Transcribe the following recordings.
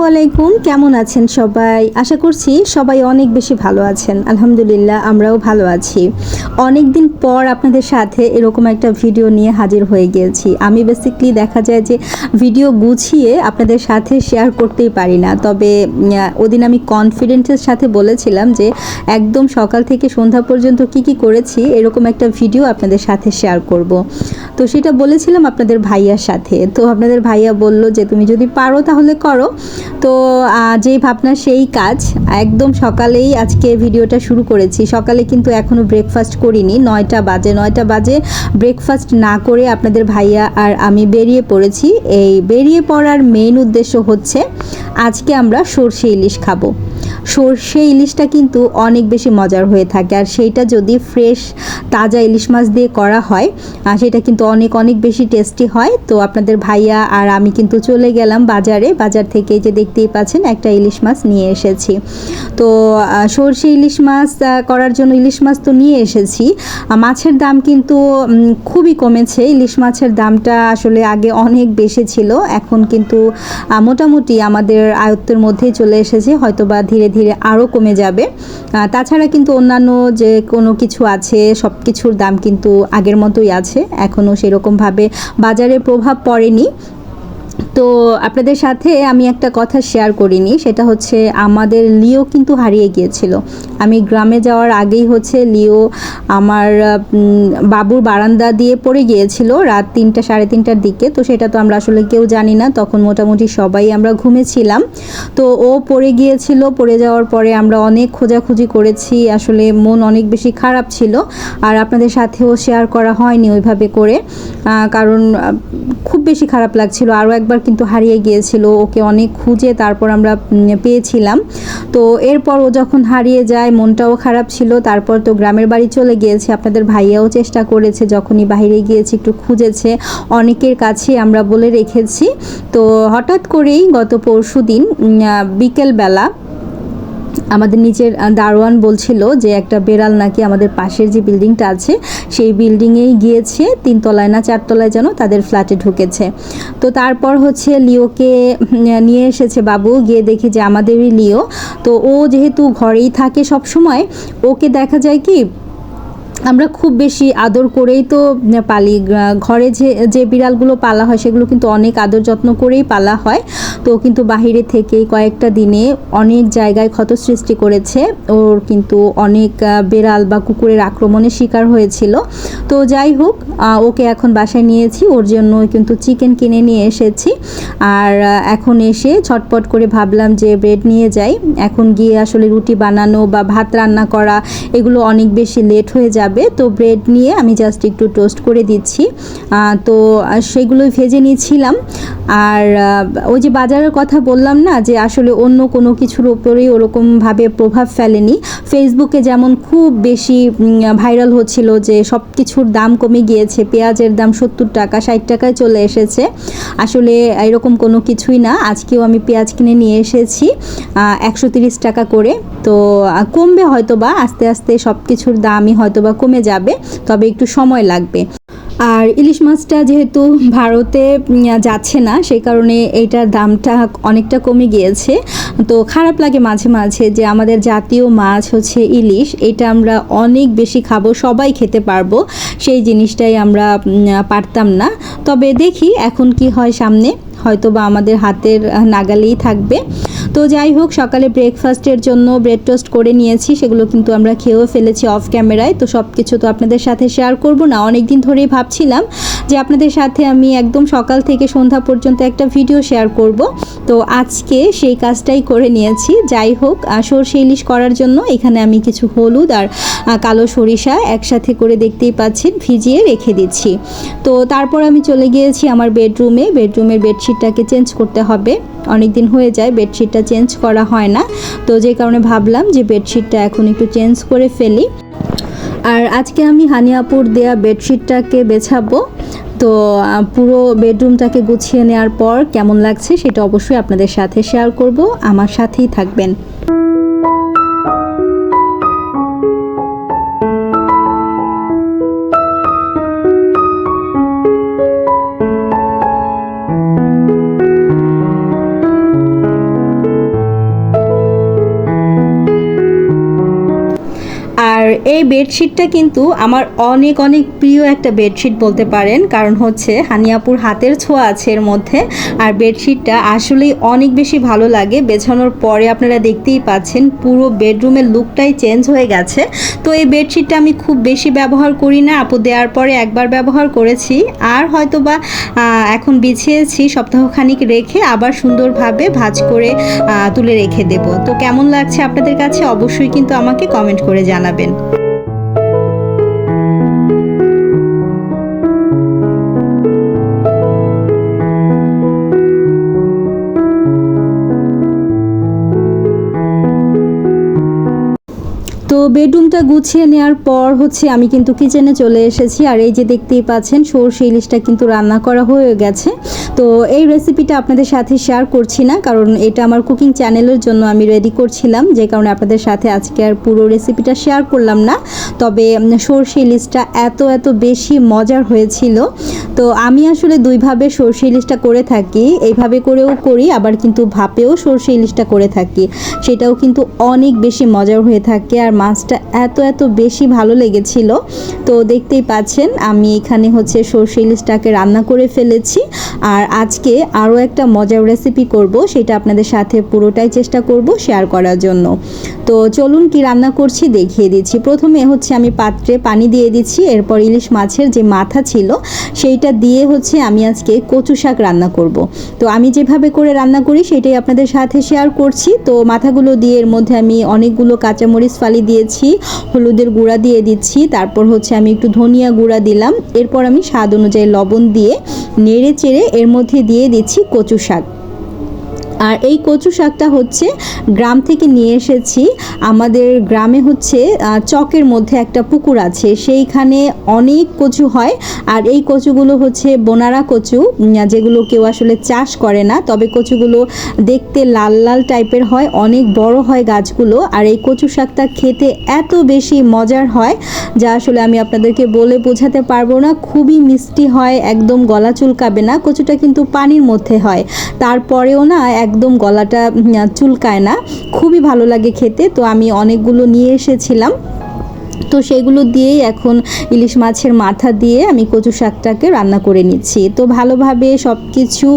আলাইকুম, কেমন আছেন সবাই? আশা করছি সবাই অনেক বেশি ভালো আছেন। আলহামদুলিল্লাহ আমরাও ভালো আছি। অনেক দিন পর আপনাদের সাথে এরকম একটা ভিডিও নিয়ে হাজির হয়ে গিয়েছি। আমি বেসিক্যালি দেখা যায় যে ভিডিও গুছিয়ে আপনাদের সাথে শেয়ার করতেই পারি না, তবে ওদিন আমি কনফিডেন্সের সাথে বলেছিলাম যে একদম সকাল থেকে সন্ধ্যা পর্যন্ত কি করেছি এরকম একটা ভিডিও আপনাদের সাথে শেয়ার করব। তো সেটা বলেছিলাম আপনাদের ভাইয়ার সাথে। তো আপনাদের ভাইয়া বলল যে তুমি যদি পারো তাহলে করো। তো যেই ভাবনা সেই কাজ, একদম সকালেই আজকে ভিডিওটা শুরু করেছি। সকালে কিন্তু এখনও ব্রেকফাস্ট করিনি, 9টা বাজে ব্রেকফাস্ট না করে আপনাদের ভাইয়া আর আমি বেরিয়ে পড়েছি। এই বেরিয়ে পড়ার মেইন উদ্দেশ্য হচ্ছে আজকে আমরা সরষে ইলিশ খাবো। সরষে ইলিশটা কিন্তু অনেক বেশি মজার হয়ে থাকে, আর সেইটা যদি ফ্রেশ তাজা ইলিশ মাছ দিয়ে করা হয় সেটা কিন্তু অনেক অনেক বেশি টেস্টি হয়। তো আপনাদের ভাইয়া আর আমি কিন্তু চলে গেলাম বাজারে। বাজার থেকে যে দেখতেই পাচ্ছেন একটা ইলিশ মাছ নিয়ে এসেছি। তো সরষে ইলিশ মাছ করার জন্য ইলিশ মাছ তো নিয়ে এসেছি। মাছের দাম কিন্তু খুবই কমেছে। ইলিশ মাছের দামটা আসলে আগে অনেক বেশি ছিল, এখন কিন্তু মোটামুটি আমাদের আয়ত্তের মধ্যেই চলে এসেছে, হয়তোবা ধীরে ধীরে আরও কমে যাবে। তাছাড়া কিন্তু অন্যান্য যে কোনো কিছু আছে সব কিছুর দাম কিন্তু আগের মতোই আছে, এখনও সেরকমভাবে বাজারে প্রভাব পড়েনি। তো আপনাদের সাথে আমি একটা কথা শেয়ার করিনি, সেটা হচ্ছে আমাদের লিও কিন্তু হারিয়ে গিয়েছিল। আমি গ্রামে যাওয়ার আগেই হচ্ছে লিও আমার বাবুর বারান্দা দিয়ে পড়ে গিয়েছিল রাত 3টা সাড়ে 3টার দিকে। তো সেটা তো আমরা আসলে কেউ জানি না, তখন মোটামুটি সবাই আমরা ঘুমেছিলাম। তো ও পড়ে গিয়েছিল, পড়ে যাওয়ার পরে আমরা অনেক খোঁজাখুঁজি করেছি, আসলে মন অনেক বেশি খারাপ ছিল। আর আপনাদের সাথেও শেয়ার করা হয়নি ওইভাবে করে, কারণ খুব বেশি খারাপ লাগছিল। আরও একবার কিন্তু হারিয়ে গিয়েছিল, ওকে অনেক খুঁজে তারপর আমরা পেয়েছিলাম। তো এরপর ও যখন হারিয়ে যায় মনটাও খারাপ ছিল। তারপর তো গ্রামের বাড়ি চলে গিয়েছে, আপনাদের ভাইয়াও চেষ্টা করেছে, যখনই বাইরে গিয়েছে একটু খুঁজেছে, অনেকের কাছে আমরা বলে রেখেছি। তো হঠাৎ করেই গত পরশুদিন বিকেলবেলা আমাদের নিচের দারোয়ান বলছিল যে একটা বেড়াল নাকি আমাদের পাশের যে বিল্ডিংটা আছে সেই বিল্ডিংয়েই গিয়েছে, 3তলায় না 4তলায় যেন তাদের ফ্ল্যাটে ঢুকেছে। তো তারপর হচ্ছে লিওকে নিয়ে এসেছে বাবু, গিয়ে দেখি যে আমাদেরই লিও। তো ও যেহেতু ঘরেই থাকে সব সময়, ওকে দেখা যায় কি আমরা খুব বেশি আদর করেই তো পালি। ঘরে যে বিড়ালগুলো পালা হয় সেগুলো কিন্তু অনেক আদর যত্ন করেই পালা হয়। তো কিন্তু বাহিরে থেকেই কয়েকটা দিনে অনেক জায়গায় ক্ষত সৃষ্টি করেছে, ওর কিন্তু অনেক বেড়াল বা কুকুরের আক্রমণের শিকার হয়েছিল। তো যাই হোক, ওকে এখন বাসায় নিয়েছি, ওর জন্য কিন্তু চিকেন কিনে নিয়ে এসেছি। আর এখন এসে ছটপট করে ভাবলাম যে ব্রেড নিয়ে যাই। এখন গিয়ে আসলে রুটি বানানো বা ভাত রান্না করা এগুলো অনেক বেশি লেট হয়ে যাবে। তো ব্রেড নিয়ে আমি জাস্ট একটু টোস্ট করে দিচ্ছি। তো সেগুলোই ভেজে নিয়েছিলাম। আর ওই যে বাজারের কথা বললাম না, যে আসলে অন্য কোনো কিছুর উপরেই ওরকমভাবে প্রভাব ফেলেনি। ফেসবুকে যেমন খুব বেশি ভাইরাল হচ্ছিল যে সব কিছুর দাম কমে গিয়েছে, পেঁয়াজের দাম 70 টাকা 60 টাকায় চলে এসেছে। আসলে এরকম কোনো কিছুই না। আজকেও আমি পেঁয়াজ কিনে নিয়ে এসেছি 130 টাকা করে। তো কমবে হয়তোবা, আস্তে আস্তে সব কিছুর দামই হয়তোবা কমে যাবে, তবে একটু সময় লাগবে। আর ইলিশ মাছটা যেহেতু ভারতে যাচ্ছে না, সেই কারণে এইটার দামটা অনেকটা কমে গিয়েছে। তো খারাপ লাগে মাঝে মাঝে যে আমাদের জাতীয় মাছ হচ্ছে ইলিশ, এটা আমরা অনেক বেশি খাবো, সবাই খেতে পারবো, সেই জিনিসটাই আমরা পারতাম না। তবে দেখি এখন কি হয় সামনে, হয়তো বা আমাদের হাতের নাগালেই থাকবে। তো যাই হোক, সকালে ব্রেকফাস্টের জন্য ব্রেড টোস্ট করে নিয়েছি, সেগুলো কিন্তু আমরা খেয়েও ফেলেছি অফ ক্যামেরায়। তো সব কিছু তো আপনাদের সাথে শেয়ার করব না, অনেক দিন ধরেই ভাবছিলাম যে আপনাদের সাথে আমি একদম সকাল থেকে সন্ধ্যা পর্যন্ত একটা ভিডিও শেয়ার করব। তো আজকে সেই কাজটাই করে নিয়েছি। যাই হোক, সরষে ইলিশ করার জন্য এখানে আমি কিছু হলুদ আর কালো সরিষা একসাথে করে দেখতেই পাচ্ছেন ভিজিয়ে রেখে দিচ্ছি। তো তারপর আমি চলে গিয়েছি আমার বেডরুমের বেডশিটটাকে চেঞ্জ করতে হবে। অনেক দিন হয়ে যায় বেডশিটটা চেঞ্জ করা হয় না, তো যে কারণে ভাবলাম যে বেডশিটটা এখন একটু চেঞ্জ করে ফেলি। আর আজকে আমি হানি আপুর দেয়া বেডশিটটাকে বেছাবো। তো পুরো বেডরুমটাকে গুছিয়ে নেওয়ার পর কেমন লাগছে সেটা অবশ্যই আপনাদের সাথে শেয়ার করব, আমার সাথেই থাকবেন। এই বেডশিটটা কিন্তু আমার অনেক অনেক প্রিয় একটা বেডশিট বলতে পারেন, কারণ হচ্ছে হানিয়াপুর হাতের ছোঁয়া আছে এর মধ্যে। আর বেডশিটটা আসলেই অনেক বেশি ভালো লাগে, বেছানোর পরে আপনারা দেখতেই পাচ্ছেন পুরো বেডরুমের লুকটাই চেঞ্জ হয়ে গেছে। তো এই বেডশিটটা আমি খুব বেশি ব্যবহার করি না, আপু দেওয়ার পরে একবার ব্যবহার করেছি, আর হয়তো বা এখন বিছিয়েছি সপ্তাহখানিক রেখে আবার সুন্দরভাবে ভাঁজ করে তুলে রেখে দেব। তো কেমন লাগছে আপনাদের কাছে অবশ্যই কিন্তু আমাকে কমেন্ট করে জানাবেন। তো বেডরুমটা গুছিয়ে নেওয়ার পর হচ্ছে আমি কিন্তু কিচেনে চলে এসেছি। আর এই যে দেখতেই পাচ্ছেন সরষে ইলিশটা কিন্তু রান্না করা হয়ে গেছে। তো এই রেসিপিটা আপনাদের সাথে শেয়ার করছি না, কারণ এটা আমার কুকিং চ্যানেলের জন্য আমি রেডি করছিলাম, যে কারণে আপনাদের সাথে আজকে আর পুরো রেসিপিটা শেয়ার করলাম না। তবে সরষে ইলিশটা এত বেশি মজার হয়েছিল। তো আমি আসলে দুইভাবে সরষে ইলিশটা করে থাকি, এইভাবে করেও করি, আবার কিন্তু ভাপেও সরষে ইলিশটা করে থাকি, সেটাও কিন্তু অনেক বেশি মজার হয়ে থাকে। আর মাছটা এত বেশি ভালো লেগেছিল। তো দেখতেই পাচ্ছেন আমি এখানে হচ্ছে সরষে ইলিশটাকে রান্না করে ফেলেছি। আর আজকে আরও একটা মজার রেসিপি করব, সেটা আপনাদের সাথে পুরোটাই চেষ্টা করব শেয়ার করার জন্য। তো চলুন কি রান্না করছি দেখিয়ে দিচ্ছি। প্রথমে হচ্ছে আমি পাত্রে পানি দিয়ে দিচ্ছি, এরপর ইলিশ মাছের যে মাথা ছিল সেইটা দিয়ে হচ্ছে আমি আজকে কচু শাক রান্না করব। তো আমি যেভাবে করে রান্না করি সেটাই আপনাদের সাথে শেয়ার করছি। তো মাথাগুলো দিয়ে এর মধ্যে আমি অনেকগুলো কাঁচামরিচ ফালি দিয়েছি, হলুদের গুঁড়া দিয়ে দিচ্ছি, তারপর হচ্ছে আমি একটু ধনিয়া গুঁড়া দিলাম, এরপর আমি স্বাদ অনুযায়ী লবণ দিয়ে নেড়ে চেড়ে এর মধ্যে দিয়ে দিচ্ছি কচু শাক। আর এই কচু শাকটা হচ্ছে গ্রাম থেকে নিয়ে এসেছি। আমাদের গ্রামে হচ্ছে চকের মধ্যে একটা পুকুর আছে, সেইখানে অনেক কচু হয়। আর এই কচুগুলো হচ্ছে বোনারা কচু, যেগুলো কেউ আসলে চাষ করে না, তবে কচুগুলো দেখতে লাল লাল টাইপের হয়, অনেক বড় হয় গাছগুলো। আর এই কচু শাকটা খেতে এত বেশি মজার হয় যা আসলে আমি আপনাদেরকে বলে বোঝাতে পারবো না। খুবই মিষ্টি হয়, একদম গলা চুলকাবে না। কচুটা কিন্তু পানির মধ্যে হয়, তারপরেও না একদম গলাটা চুলকায় না, খুবই ভালো লাগে খেতে। তো আমি অনেকগুলো নিয়ে এসেছিলাম, তো সেগুলো দিয়েই এখন ইলিশ মাছের মাথা দিয়ে আমি কচু শাকটাকে রান্না করে নিচ্ছি। তো ভালোভাবে সব কিছু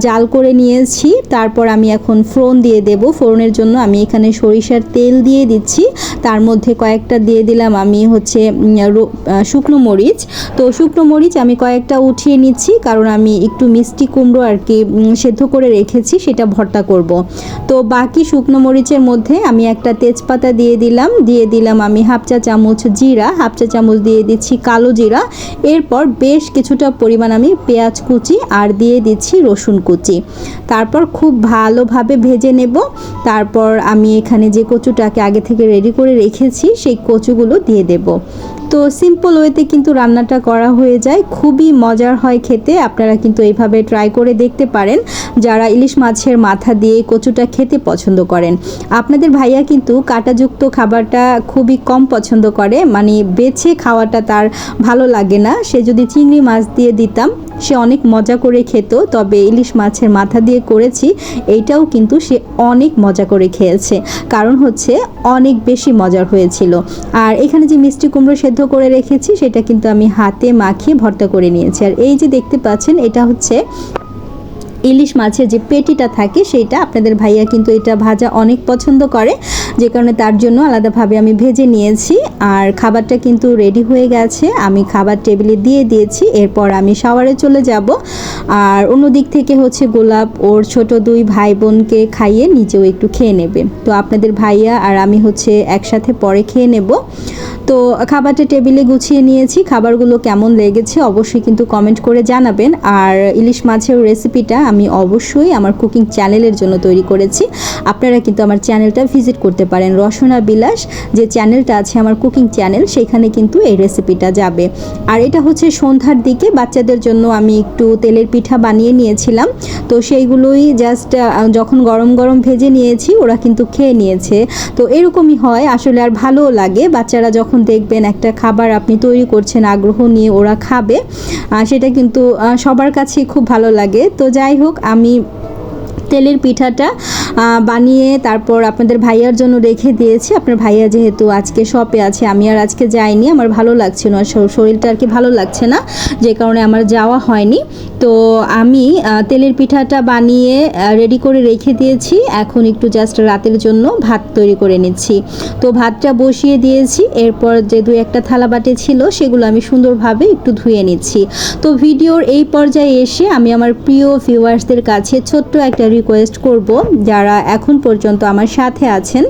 জাল করে নিয়েছি, তারপর আমি এখন ফোড়ন দিয়ে দেব। ফোড়নের জন্য আমি এখানে সরিষার তেল দিয়ে দিচ্ছি, তার মধ্যে কয়েকটা দিয়ে দিলাম আমি হচ্ছে শুকনো মরিচ। তো শুকনো মরিচ আমি কয়েকটা উঠিয়ে নিচ্ছি, কারণ আমি একটু মিষ্টি কুমড়ো আর কি সেদ্ধ করে রেখেছি, সেটা ভর্তা করব। তো বাকি শুকনো মরিচের মধ্যে আমি একটা তেজপাতা দিয়ে দিলাম আমি হাফ চা চামচ জিরা, হাফ চা চামচ দিয়ে দিচ্ছি কালো জিরা, এরপর বেশ কিছুটা পরিমাণ আমি পেঁয়াজ কুচি আর দিয়ে দিচ্ছি রসুন কুচি। তারপর খুব ভালোভাবে ভেজে নেব। তারপর আমি এখানে যে কচুটাকে আগে থেকে রেডি করে রেখেছি সেই কচুগুলো দিয়ে দেব। তো সিম্পল ওয়েতে কিন্তু রান্নাটা করা হয়ে যায়, খুবই মজার হয় খেতে। আপনারা কিন্তু এইভাবে ট্রাই করে দেখতে পারেন যারা ইলিশ মাছের মাথা দিয়ে কচুটা খেতে পছন্দ করেন। আপনাদের ভাইয়া কিন্তু কাঁটাযুক্ত খাবারটা খুবই কম পছন্দ করে, মানে বেছে খাওয়াটা তার ভালো লাগে না। সে যদি চিংড়ি মাছ দিয়ে দিতাম সে অনেক মজা করে খেত, তবে ইলিশ মাছের মাথা দিয়ে করেছি, এইটাও কিন্তু সে অনেক মজা করে খেয়েছে, কারণ হচ্ছে অনেক বেশি মজার হয়েছিল। আর এখানে যে মিষ্টি কুমড়ো সেদ্ধ করে রেখেছি সেটা কিন্তু আমি হাতে মাখিয়ে ভর্তা করে নিয়েছি। আর এই যে দেখতে পাচ্ছেন এটা হচ্ছে ইলিশ মাছের যে পেটিটা থাকে সেইটা। আপনাদের ভাইয়া কিন্তু এটা ভাজা অনেক পছন্দ করে, যে কারণে তার জন্য আলাদাভাবে আমি ভেজে নিয়েছি। আর খাবারটা কিন্তু রেডি হয়ে গেছে, আমি খাবার টেবিলে দিয়ে দিয়েছি। এরপর আমি শাওয়ারে চলে যাব। আর অন্য দিক থেকে হচ্ছে গোলাপ ওর ছোট দুই ভাই বোনকে খাইয়ে নিজেও একটু খেয়ে নেবে। তো আপনাদের ভাইয়া আর আমি হচ্ছে একসাথে পরে খেয়ে নেব। তো খাবারটা টেবিলে গুছিয়ে নিয়েছি। খাবারগুলো কেমন লেগেছে অবশ্যই কিন্তু কমেন্ট করে জানাবেন। আর ইলিশ মাছের রেসিপিটা আমি অবশ্যই আমার কুকিং চ্যানেলের জন্য তৈরি করেছি। আপনারা কিন্তু আমার চ্যানেলটা ভিজিট করতে পারেন, রসনা বিলাস যে চ্যানেলটা আছে আমার কুকিং চ্যানেল, সেখানে কিন্তু এই রেসিপিটা যাবে। আর এটা হচ্ছে সন্ধ্যার দিকে বাচ্চাদের জন্য আমি একটু তেলের পিঠা বানিয়ে নিয়েছিলাম। তো সেইগুলোই জাস্ট যখন গরম গরম ভেজে নিয়েছি ওরা কিন্তু খেয়ে নিয়েছে। তো এরকমই হয় আসলে, আর ভালোও লাগে বাচ্চারা যখন দেখবেন একটা খাবার আপনি তৈরি করছেন আগ্রহ নিয়ে ওরা খাবে, সেটা কিন্তু সবার কাছেই খুব ভালো লাগে। তো যাই হোক, আমি তেলের পিঠাটা বানিয়ে তারপর আপনাদের ভাইয়ার জন্য রেখে দিয়েছি। আপনার ভাইয়া যেহেতু আজকে শপে আছে, আমি আর আজকে যাইনি, আমার ভালো লাগছে না, শরীরটা আর কি ভালো লাগছে না, যে কারণে আমার যাওয়া হয়নি। তো আমি তেলের পিঠাটা বানিয়ে রেডি করে রেখে দিয়েছি। এখন একটু জাস্ট রাতের জন্য ভাত তৈরি করে নিচ্ছি। তো ভাতটা বসিয়ে দিয়েছি, এরপর যে দুই একটা থালা বাটি ছিল সেগুলো আমি সুন্দরভাবে একটু ধুয়ে নিচ্ছি। তো ভিডিওর এই পর্যায়ে এসে আমি আমার প্রিয় ভিউয়ার্সদের কাছে ছোট্ট একটা রিকোয়েস্ট করব, যারা এখন পর্যন্ত আমার সাথে আছেন,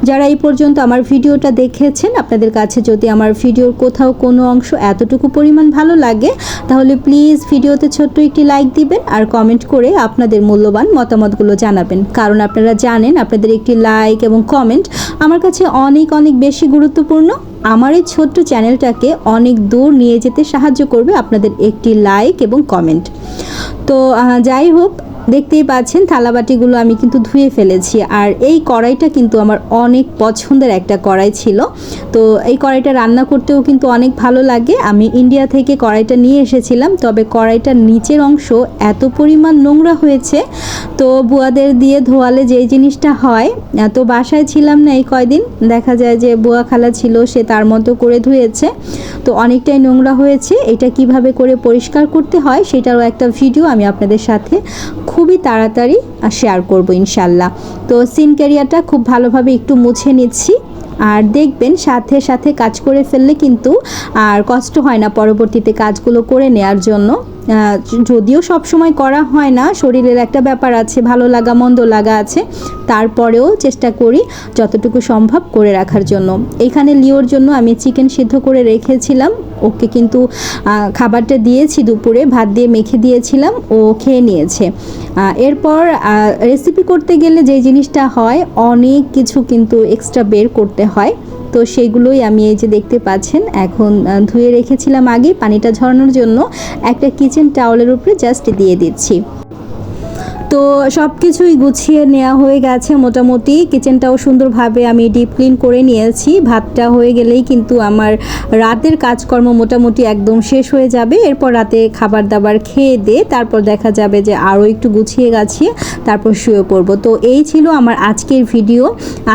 যারা এই পর্যন্ত আমার ভিডিওটা দেখেছেন, আপনাদের কাছে যদি আমার ভিডিওর কোথাও কোনো অংশ এতটুকু পরিমাণ ভালো লাগে, তাহলে প্লিজ ভিডিওতে ছোট্ট একটি লাইক দিবেন আর কমেন্ট করে আপনাদের মূল্যবান মতামতগুলো জানাবেন। কারণ আপনারা জানেন আপনাদের একটি লাইক এবং কমেন্ট আমার কাছে অনেক অনেক বেশি গুরুত্বপূর্ণ। আমার এই ছোট্ট চ্যানেলটাকে অনেক দূর নিয়ে যেতে সাহায্য করবে আপনাদের একটি লাইক এবং কমেন্ট। তো যাই হোক, দেখতেই পাচ্ছেন থালাবাটিগুলো আমি কিন্তু ধুয়ে ফেলেছি। আর এই কড়াইটা কিন্তু আমার অনেক পছন্দের একটা কড়াই ছিল। তো এই কড়াইটা রান্না করতেও কিন্তু অনেক ভালো লাগে। আমি ইন্ডিয়া থেকে কড়াইটা নিয়ে এসেছিলাম, তবে কড়াইটার নিচের অংশ এত পরিমাণ নোংরা হয়েছে, তো বুয়াদের দিয়ে ধোয়ালে যেই জিনিসটা হয়, তো বাসায় ছিলাম না এই কয়দিন, দেখা যায় যে বুয়া খালা ছিল, সে তার মতো করে ধুয়েছে, তো অনেকটাই নোংরা হয়েছে। এটা কিভাবে করে পরিষ্কার করতে হয় সেটারও একটা ভিডিও আমি আপনাদের সাথে খুবই তাড়াতাড়ি শেয়ার করব ইনশাল্লাহ। তো সিন ক্যারিয়ারটা খুব ভালোভাবে একটু মুছে নিচ্ছি। আর দেখবেন সাথে সাথে কাজ করে ফেললে কিন্তু আর কষ্ট হয় না পরবর্তীতে কাজগুলো করে নেওয়ার জন্য। যদিও সব সময় করা হয় না, শরীরের একটা ব্যাপার আছে, ভালো লাগা মন্দ লাগা আছে, তারপরেও চেষ্টা করি যতটুকু সম্ভব করে রাখার জন্য। এখানে লিওর জন্য আমি চিকেন সিদ্ধ করে রেখেছিলাম, ওকে কিন্তু খাবারটা দিয়েছি, দুপুরে ভাত দিয়ে মেখে দিয়েছিলাম, ও খেয়ে নিয়েছে। এরপর রেসিপি করতে গেলে যে জিনিসটা হয়, অনেক কিছু কিন্তু এক্সট্রা বের করতে হয়, তো সেইগুলোই আমি এই যে দেখতে পাচ্ছেন এখন ধুয়ে রেখেছিলাম আগে, পানিটা ঝরানোর জন্য একটা কিচেন টাওয়ালের উপরে জাস্ট দিয়ে দিচ্ছি। তো সব কিছুই গুছিয়ে নেওয়া হয়ে গেছে মোটামুটি, কিচেনটাও সুন্দরভাবে আমি ডিপ ক্লিন করে নিয়েছি। ভাতটা হয়ে গেলেই কিন্তু আমার রাতের কাজকর্ম মোটামুটি একদম শেষ হয়ে যাবে। এরপর রাতে খাবার দাবার খেয়ে দিয়ে তারপর দেখা যাবে যে আরও একটু গুছিয়ে গাছিয়ে তারপর শুয়ে পড়বো। তো এই ছিল আমার আজকের ভিডিও।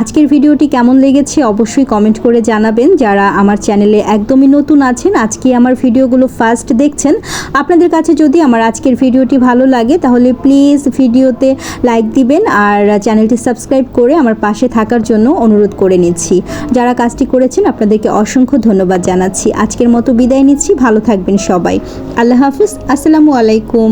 আজকের ভিডিওটি কেমন লেগেছে অবশ্যই কমেন্ট করে জানাবেন। যারা আমার চ্যানেলে একদমই নতুন আছেন, আজকে আমার ভিডিওগুলো ফার্স্ট দেখছেন, আপনাদের কাছে যদি আমার আজকের ভিডিওটি ভালো লাগে তাহলে প্লিজ ভিডিওতে লাইক দিবেন আর চ্যানেলটি সাবস্ক্রাইব করে আমার পাশে থাকার জন্য অনুরোধ করে নিচ্ছি। যারা কাজটি করেছেন আপনাদেরকে অসংখ্য ধন্যবাদ জানাচ্ছি। আজকের মতো বিদায় নিচ্ছি, ভালো থাকবেন সবাই। আল্লাহ হাফিজ, আসসালামু আলাইকুম।